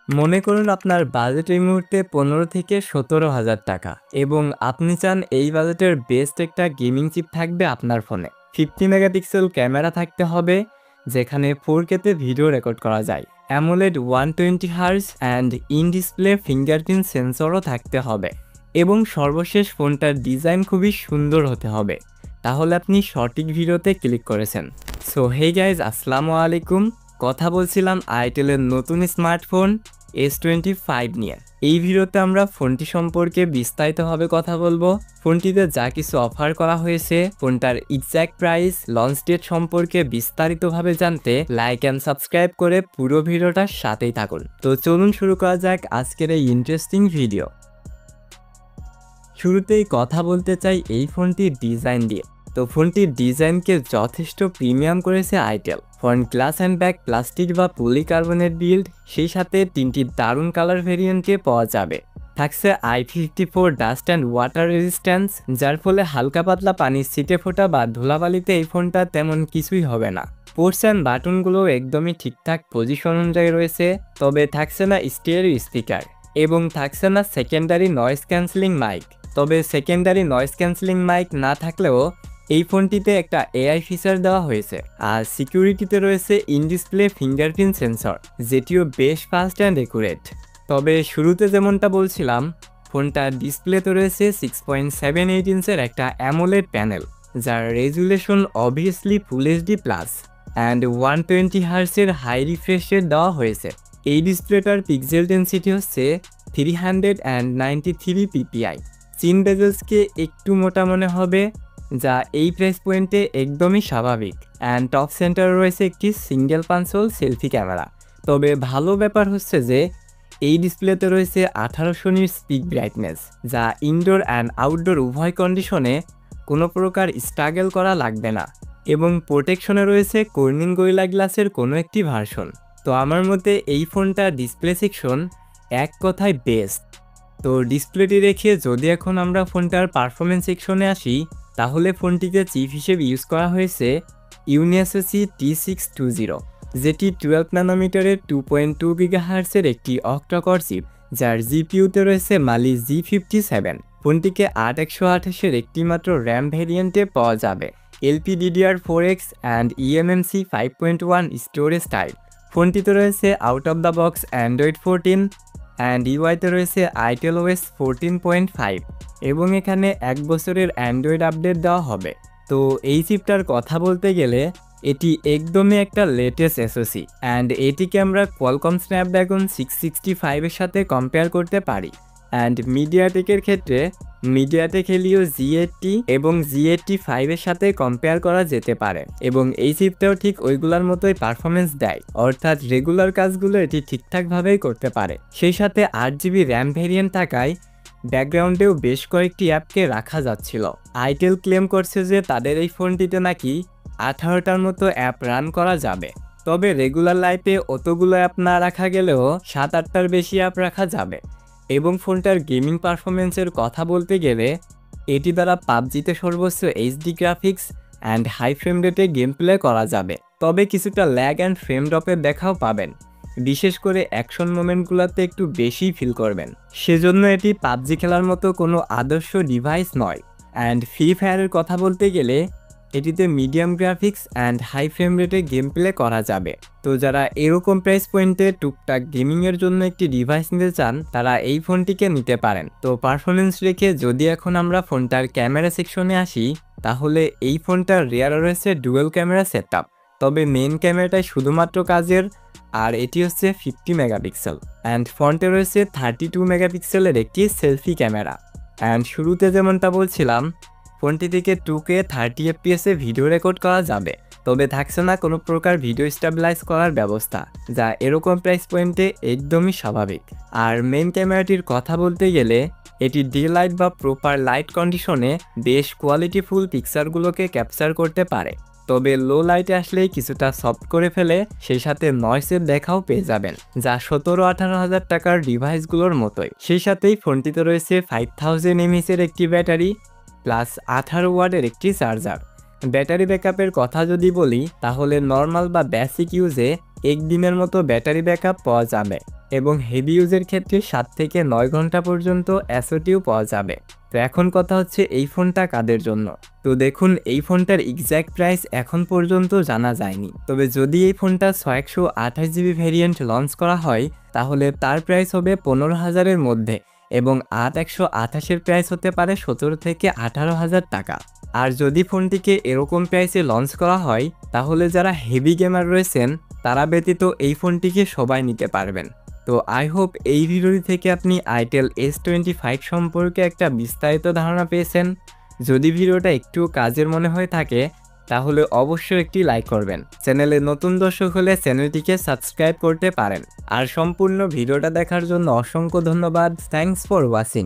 মনে করুন আপনার বাজেট এই মুহূর্তে 15 থেকে 17,000 টাকা এবং আপনি চান এই বাজেটের বেস্ট একটা গেমিং চিপ থাকবে আপনার ফোনে। 50 মেগাপিক্সেল ক্যামেরা থাকতে হবে যেখানে 4K তে ভিডিও রেকর্ড করা যায়। AMOLED 120 hertz and in display fingerprint সেন্সরও থাকতে হবে এবং সর্বশেষ ফোনটার ডিজাইন খুবই সুন্দর হতে হবে। তাহলে আপনি সঠিক ভিডিওতে ক্লিক করেছেন। সো হেই গাইজ, আসসালামু আলাইকুম। কথা বলছিলাম আইটেলের নতুন স্মার্টফোন S25 নিয়ে। এই ভিডিওতে আমরা ফোনটি সম্পর্কে বিস্তারিতভাবে কথা বলবো। ফোনটিতে যা কিছু অফার করা হয়েছে, ফোনটার এক্স্যাক্ট প্রাইস, লঞ্চ ডেট সম্পর্কে বিস্তারিতভাবে জানতে লাইক অ্যান্ড সাবস্ক্রাইব করে পুরো ভিডিওটার সাথেই থাকুন। তো চলুন শুরু করা যাক আজকের এই ইন্টারেস্টিং ভিডিও। শুরুতেই কথা বলতে চাই এই ফোনটির ডিজাইন দিয়ে। তো ফোনটির ডিজাইনকে যথেষ্ট প্রিমিয়াম করেছে itel. Front glass and back plastic বা পলিকার্বনেট বিল্ড, সেই সাথে তিনটি দারুণ কালার ভেরিয়েন্টে পাওয়া যাবে। থাকছে IP54 dust and water resistance, যার ফলে হালকা পাতলা পানির ছিটে ফোটা বা ধুলাবালিতে এই ফোনটা তেমন কিছুই হবে না। পোর্টস অ্যান্ড বাটনগুলো একদমই ঠিকঠাক পজিশন অনুযায়ী রয়েছে, তবে থাকছে না স্টিরিও স্পিকার এবং থাকছে না সেকেন্ডারি নয়েজ ক্যান্সেলিং মাইক। তবে সেকেন্ডারি নয়েজ ক্যান্সেলিং মাইক না থাকলেও এই ফোনটিতে একটা AI ফিচার দেওয়া হয়েছে। আর সিকিউরিটিতে রয়েছে ইন ডিসপ্লে ফিঙ্গারপ্রিন্ট সেন্সর, যেটিও বেশ ফাস্ট অ্যান্ড একুরেট। তবে শুরুতে যেমনটা বলছিলাম, ফোনটার ডিসপ্লেতে রয়েছে 6.78 ইঞ্চের একটা অ্যামোলেড প্যানেল, যার resolution obviously full HD plus and 120 হার্সের হাই রিফ্রেশ রেট দেওয়া হয়েছে। এই ডিসপ্লেটার পিক্সেল ডেন্সিটি হচ্ছে 393 PPI। সিন বেজেলসকে একটু মোটা মনে হবে, যা এই প্রাইস পয়েন্টে একদমই স্বাভাবিক। অ্যান্ড টপ সেন্টারে রয়েছে একটি সিঙ্গেল পাঞ্চল সেলফি ক্যামেরা। তবে ভালো ব্যাপার হচ্ছে যে এই ডিসপ্লেতে রয়েছে 1800 নিট পিক ব্রাইটনেস, যা ইনডোর অ্যান্ড আউটডোর উভয় কন্ডিশনে কোনো প্রকার স্ট্রাগল করা লাগবে না। এবং প্রোটেকশনে রয়েছে কর্নিং গরিলা গ্লাসের কোনো একটি ভার্সন। তো আমার মতে এই ফোনটা ডিসপ্লে সেকশন এক কথায় বেস্ট। তো ডিসপ্লেটি রেখে যদি এখন আমরা ফোনটার পারফরমেন্স সেকশনে আসি, তাহলে ফোনটিতে চিপ হিসেবে ইউজ করা হয়েছে ইউনিএসওসি T620, যেটি 12 ন্যানোমিটারের 2.2 GHz একটি অক্টাকোর চিপ, যার জিপিইউতে রয়েছে মালি G57। ফোনটিকে 8128 একটি মাত্র র্যাম ভেরিয়েন্টে পাওয়া যাবে। LPDDR4X and eMMC 5.1 storage type. ফোনটিতে রয়েছে out of the box Android 14 and ইউআইতে রয়েছে iToS 14.5 এবং এখানে 1 বছরের অ্যান্ড্রয়েড আপডেট দেওয়া হবে। তো এই চিপটার কথা বলতে গেলে এটি একদমই একটা লেটেস্ট এসওসি অ্যান্ড এটিকে আমরা কোয়ালকম স্ন্যাপড্রাগন 665 এর সাথে কম্পেয়ার করতে পারি। অ্যান্ড মিডিয়াটেকের ক্ষেত্রে মিডিয়াটেক হেলিও G80 এবং G85 এর সাথে কম্পেয়ার করা যেতে পারে এবং এই চিপটাও ঠিক ওইগুলোর মতোই পারফরমেন্স দেয়, অর্থাৎ রেগুলার কাজগুলো এটি ঠিকঠাকভাবেই করতে পারে। সেই সাথে 8GB র্যাম ভেরিয়েন্ট থাকায় ব্যাকগ্রাউন্ডেও বেশ কয়েকটি অ্যাপকে রাখা যাচ্ছিল। আইটেল ক্লেম করছে যে তাদের এই ফোনটিতে নাকি 18টার মতো অ্যাপ রান করা যাবে। তবে রেগুলার লাইফে অতগুলো অ্যাপ না রাখা গেলেও 7-8টার বেশি অ্যাপ রাখা যাবে। এবং ফোনটার গেমিং পারফরমেন্সের কথা বলতে গেলে এটি দ্বারা পাবজিতে সর্বোচ্চ HD graphics and high frame রেটে গেম প্লে করা যাবে। তবে কিছুটা ল্যাগ অ্যান্ড ফ্রেম ড্রপের দেখাও পাবেন, বিশেষ করে অ্যাকশন মোমেন্টগুলোতে একটু বেশি ফিল করবেন। সেজন্য এটি পাবজি খেলার মতো কোনো আদর্শ ডিভাইস নয়। অ্যান্ড ফ্রি ফায়ারের কথা বলতে গেলে এটিতে medium graphics and high frame রেটে গেম প্লে করা যাবে। তো যারা এরকম প্রাইস পয়েন্টে টুকটাক গেমিংয়ের জন্য একটি ডিভাইস নিতে চান, তারা এই ফোনটিকে নিতে পারেন। তো পারফরমেন্স রেখে যদি এখন আমরা ফোনটার ক্যামেরা সেকশনে আসি, তাহলে এই ফোনটার রিয়ারে রয়েছে ডুয়েল ক্যামেরা সেটআপ। তবে মেন ক্যামেরাটাই শুধুমাত্র কাজের, আর এটি হচ্ছে 50 মেগাপিক্সেল অ্যান্ড ফ্রন্টে রয়েছে 32 মেগাপিক্সেলের একটি সেলফি ক্যামেরা। অ্যান্ড শুরুতে যেমনটা বলছিলাম, ফোনটি থেকে 2K 30 FPS ভিডিও রেকর্ড করা যাবে। তবে থাকছে না কোনো প্রকার ভিডিও স্টেবিলাইজ করার ব্যবস্থা, যা এরকম প্রাইস পয়েন্টে একদমই স্বাভাবিক। আর মেন ক্যামেরাটির কথা বলতে গেলে এটি ডে লাইট বা প্রপার লাইট কন্ডিশনে বেশ কোয়ালিটিফুল পিকচারগুলোকে ক্যাপচার করতে পারে। তবে লো লাইটে আসলেই কিছুটা সফট করে ফেলে, সেই সাথে নয়েসের দেখাও পেয়ে যাবেন, যা 17-18 হাজার টাকার ডিভাইসগুলোর মতোই। সেই সাথেই ফোনটিতে রয়েছে 5000 mAh একটি ব্যাটারি প্লাস 18 ওয়াটের একটি চার্জার। ব্যাটারি ব্যাকআপের কথা যদি বলি, তাহলে নর্মাল বা বেসিক ইউজে একদিনের মতো ব্যাটারি ব্যাকআপ পাওয়া যাবে এবং হেভি ইউজের ক্ষেত্রে 7 থেকে 9 ঘন্টা পর্যন্ত এসওটিও পাওয়া যাবে। তো এখন কথা হচ্ছে এই ফোনটা কাদের জন্য। তো দেখুন, এই ফোনটার এক্স্যাক্ট প্রাইস এখন পর্যন্ত জানা যায়নি, তবে যদি এই ফোনটা 128 জিবি ভ্যারিয়েন্ট লঞ্চ করা হয় তাহলে তার প্রাইস হবে 15,000-এর মধ্যে এবং 128-এর প্রাইস হতে পারে 17 থেকে 18,000 টাকা। আর যদি ফোনটিকে এরকম প্রাইসে লঞ্চ করা হয় তাহলে যারা হেভি গেমার রয়েছেন তারা ব্যতীত এই ফোনটিকে সবাই নিতে পারবেন। তো আই হোপ এই ভিডিওটি থেকে আপনি আইটেল S25 সম্পর্কে একটা বিস্তারিত ধারণা পেয়েছেন। যদি ভিডিওটা একটু কাজের মনে হয়ে থাকে তাহলে অবশ্যই একটি লাইক করবেন। চ্যানেলে নতুন দর্শক হলে চ্যানেলটিকে সাবস্ক্রাইব করতে পারেন। আর সম্পূর্ণ ভিডিওটা দেখার জন্য অসংখ্য ধন্যবাদ। Thanks for watching.